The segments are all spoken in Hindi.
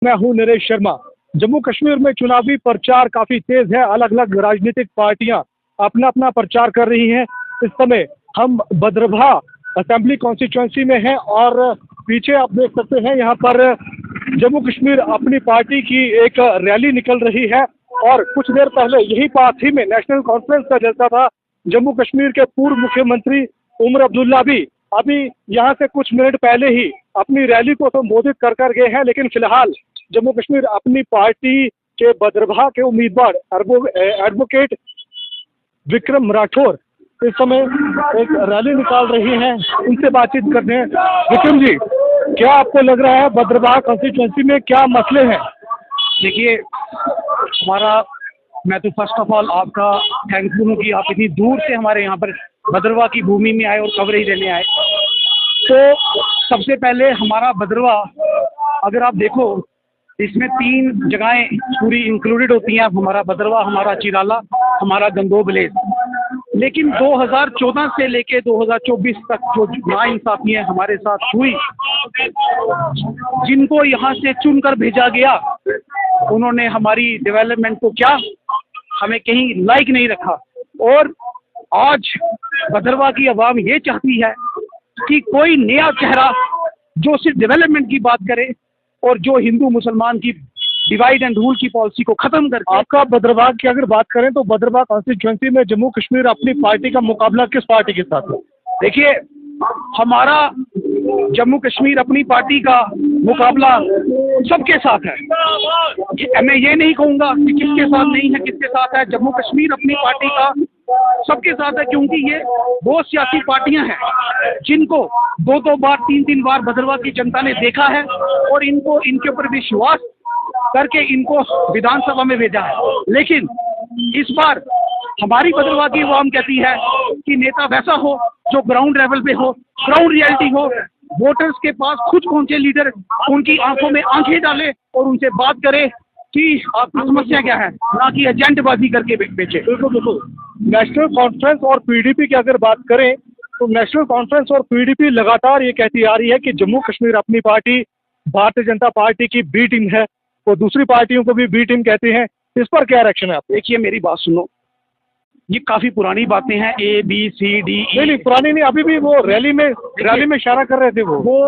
मैं हूं नरेश शर्मा। जम्मू कश्मीर में चुनावी प्रचार काफी तेज है। अलग अलग राजनीतिक पार्टियां अपना अपना प्रचार कर रही हैं। इस समय हम बदरभा असेंबली कॉन्स्टिट्यूंसी में हैं और पीछे आप देख सकते हैं यहाँ पर जम्मू कश्मीर अपनी पार्टी की एक रैली निकल रही है। और कुछ देर पहले यही पास ही में नेशनल कॉन्फ्रेंस का जलसा था। जम्मू कश्मीर के पूर्व मुख्यमंत्री उमर अब्दुल्ला भी अभी यहाँ से कुछ मिनट पहले ही अपनी रैली को संबोधित कर गए हैं। लेकिन फिलहाल जम्मू कश्मीर अपनी पार्टी के बदरभा के उम्मीदवार एडवोकेट विक्रम राठौर इस समय एक रैली निकाल रही हैं। उनसे बातचीत करते हैं। विक्रम जी, क्या आपको लग रहा है बदरभा कॉन्स्टिट्यूंसी में क्या मसले हैं? देखिए, मैं तो फर्स्ट ऑफ ऑल आपका थैंकफुल हूँ कि आप इतनी दूर से हमारे यहाँ पर बदरवा की भूमि में आए और कवरेज लेने आए। तो सबसे पहले हमारा बदरवा, अगर आप देखो, इसमें 3 जगहें पूरी इंक्लूडेड होती हैं। हमारा बदरवा, हमारा चिराला, हमारा गंदोह विलेज। लेकिन 2014 से लेके 2024 तक जो नाइंसाफियाँ हमारे साथ हुई, जिनको यहाँ से चुनकर भेजा गया, उन्होंने हमारी डेवलपमेंट को क्या हमें कहीं लायक नहीं रखा। और आज बदरवा की आवाम ये चाहती है कि कोई नया चेहरा जो सिर्फ डेवलपमेंट की बात करे और जो हिंदू मुसलमान की डिवाइड एंड रूल की पॉलिसी को खत्म करके। आपका बदरवा की अगर बात करें तो बदरवा कॉन्स्टिट्यूंसी में जम्मू कश्मीर अपनी पार्टी का मुकाबला किस पार्टी के साथ है? देखिए, हमारा जम्मू कश्मीर अपनी पार्टी का मुकाबला सबके साथ है। मैं ये नहीं कहूँगा कि किसके साथ नहीं है, किसके साथ है। जम्मू कश्मीर अपनी पार्टी का सबके साथ है, क्योंकि ये वो सियासी पार्टियां हैं जिनको 2-2 बार 3-3 बार बदरवा की जनता ने देखा है और इनको इनके ऊपर विश्वास करके इनको विधानसभा में भेजा है। लेकिन इस बार हमारी बदरवा की आवाम कहती है कि नेता वैसा हो जो ग्राउंड लेवल पे हो, ग्राउंड रियलिटी हो, वोटर्स के पास खुद पहुंचे लीडर, उनकी आंखों में आंखें डाले और उनसे बात करे कि आपकी समस्या क्या है, ना कि एजेंटबाजी करके बेचे। बिल्कुल। नेशनल कॉन्फ्रेंस और पीडीपी की अगर बात करें तो नेशनल कॉन्फ्रेंस और पीडीपी लगातार ये कहती आ रही है कि जम्मू कश्मीर अपनी पार्टी भारतीय जनता पार्टी की बी टीम है। वो दूसरी पार्टियों को भी बी टीम कहते हैं। इस पर क्या रिएक्शन है आप? देखिए, मेरी बात सुनो, ये काफी पुरानी बातें हैं। ABCD नहीं, पुरानी नहीं, अभी भी वो रैली में इशारा कर रहे थे। वो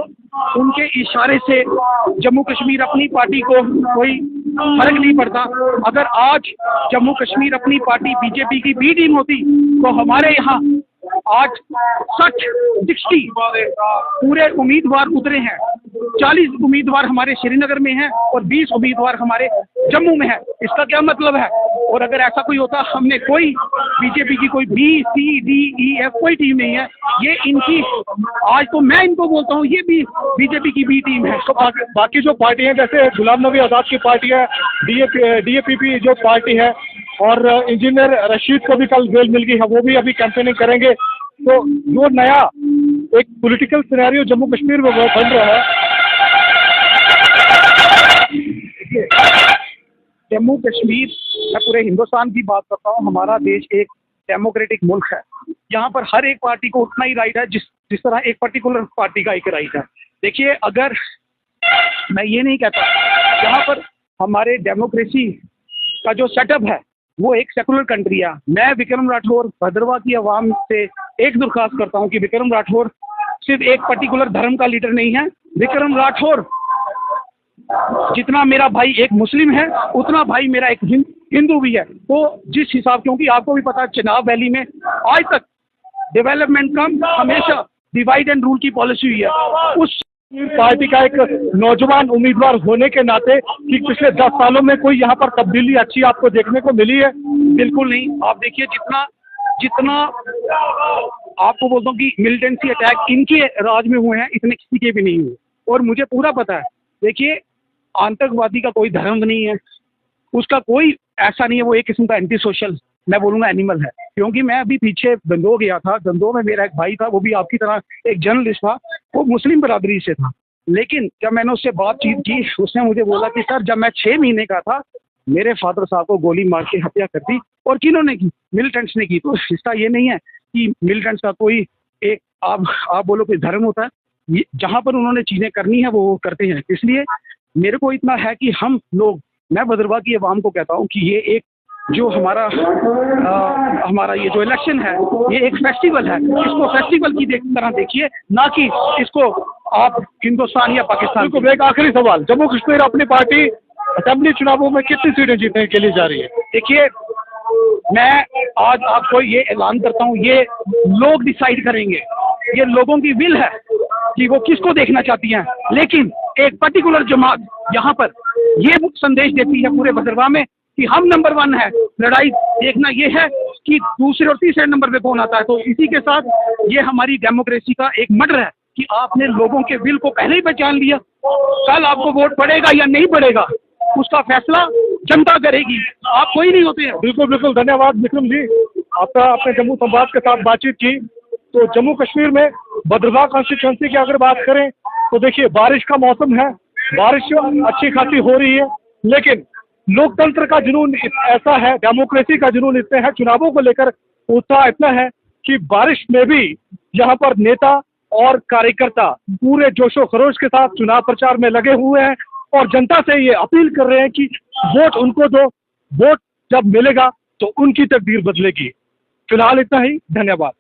उनके इशारे से जम्मू कश्मीर अपनी पार्टी को कोई फर्क नहीं पड़ता। अगर आज जम्मू कश्मीर अपनी पार्टी बीजेपी की बी टीम होती तो हमारे यहाँ आज 60 पूरे उम्मीदवार उतरे हैं। 40 उम्मीदवार हमारे श्रीनगर में हैं और 20 उम्मीदवार हमारे जम्मू में है। इसका क्या मतलब है? और अगर ऐसा कोई होता, हमने कोई बीजेपी की कोई BCDEF कोई टीम नहीं है। ये इनकी, आज तो मैं इनको बोलता हूँ, ये भी बीजेपी की बी टीम है। तो बाकी जो पार्टी है, जैसे गुलाम नबी आज़ाद की पार्टी है, DAPP जो पार्टी है, और इंजीनियर रशीद को भी कल बेल मिल गई है, वो भी अभी कैंपेनिंग करेंगे। तो जो नया एक पॉलिटिकल सिनेरियो जम्मू कश्मीर में बन रहा है। जम्मू कश्मीर, मैं पूरे हिंदुस्तान की बात करता हूँ, हमारा देश एक डेमोक्रेटिक मुल्क है। यहाँ पर हर एक पार्टी को उतना ही राइट है जिस तरह एक पर्टिकुलर पार्टी का एक राइट है। देखिए, अगर मैं ये नहीं कहता, यहाँ पर हमारे डेमोक्रेसी का जो सेटअप है वो एक सेकुलर कंट्री है। मैं विक्रम राठौर भद्रवा की आवाम से एक दरख्वास्त करता हूँ कि विक्रम राठौर सिर्फ एक पर्टिकुलर धर्म का लीडर नहीं है। विक्रम राठौर जितना मेरा भाई एक मुस्लिम है, उतना भाई मेरा एक हिंदू भी है। तो जिस हिसाब, क्योंकि आपको भी पता है चिनाब वैली में आज तक डेवलपमेंट कम, हमेशा डिवाइड एंड रूल की पॉलिसी हुई है। उस पार्टी का एक नौजवान उम्मीदवार होने के नाते कि पिछले 10 सालों में कोई यहाँ पर तब्दीली अच्छी आपको देखने को मिली है? बिल्कुल नहीं। आप देखिए, जितना आपको बोलता हूँ कि मिलिटेंसी अटैक इनके राज में हुए हैं, इतने किसी के भी नहीं हुए। और मुझे पूरा पता है। देखिए, आतंकवादी का कोई धर्म नहीं है, उसका कोई ऐसा नहीं है, वो एक किस्म का एंटी सोशल, मैं बोलूँगा एनिमल है। क्योंकि मैं अभी पीछे गंदोह गया था, गंदोह में मेरा एक भाई था, वो भी आपकी तरह एक जर्नलिस्ट था, वो मुस्लिम बरादरी से था। लेकिन जब मैंने उससे बातचीत की, उसने मुझे बोला कि सर, जब मैं 6 महीने का था, मेरे फादर साहब को गोली मार के हत्या कर दी। और किन्होंने की? मिलिटेंट्स ने की। तो इसका ये नहीं है कि मिलिटेंट्स का कोई एक आप बोलो कोई धर्म होता है। जहाँ पर उन्होंने चीज़ें करनी है वो करते हैं। इसलिए मेरे को इतना है कि हम लोग, मैं भद्रवाह की आवाम को कहता हूँ कि ये एक जो हमारा ये जो इलेक्शन है, ये एक फेस्टिवल है। इसको फेस्टिवल की तरह देखिए, ना कि इसको आप हिंदुस्तान या पाकिस्तान बिल्कुल। एक आखिरी सवाल, जम्मू कश्मीर अपनी पार्टी असेंबली चुनावों में कितनी सीटें जीतने के लिए जा रही है? देखिए, मैं आज आपको ये ऐलान करता हूँ, ये लोग डिसाइड करेंगे। ये लोगों की विल है कि वो किसको देखना चाहती हैं। लेकिन एक पर्टिकुलर जमात यहाँ पर ये संदेश देती है पूरे भद्रवाह में कि हम नंबर 1 है। लड़ाई देखना ये है कि दूसरे और तीसरे नंबर पे कौन आता है। तो इसी के साथ ये हमारी डेमोक्रेसी का एक मर्डर है कि आपने लोगों के विल को पहले ही पहचान लिया। कल आपको वोट पड़ेगा या नहीं पड़ेगा, उसका फैसला जनता करेगी। आप कोई नहीं होते हैं। बिल्कुल बिल्कुल, धन्यवाद विक्रम जी, आपने जम्मू संवाद के साथ बातचीत की। तो जम्मू कश्मीर में भद्रवाह कॉन्स्टिट्यूंसी की अगर बात करें तो देखिए, बारिश का मौसम है, बारिश अच्छी खासी हो रही है, लेकिन लोकतंत्र का जुनून ऐसा है, डेमोक्रेसी का जुनून इसमें है, चुनावों को लेकर उत्साह इतना है कि बारिश में भी यहाँ पर नेता और कार्यकर्ता पूरे जोशो खरोश के साथ चुनाव प्रचार में लगे हुए हैं और जनता से ये अपील कर रहे हैं कि वोट उनको दो, वोट जब मिलेगा तो उनकी तकदीर बदलेगी। फिलहाल इतना ही, धन्यवाद।